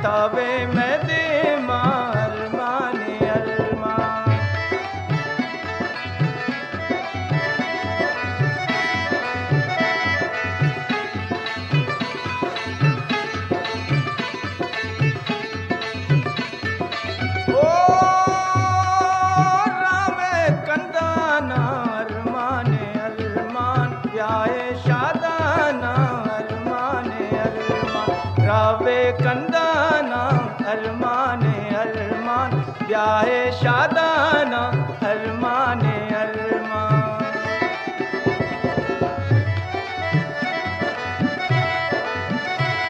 तवे मैं दे मार माने अरमान। ओ रावे कंदाना अरमाने अरमान, ब्याहे शादाना अरमाने अरमान। रावे कंदाना अरमाने अरमान, ब्याहे शादाना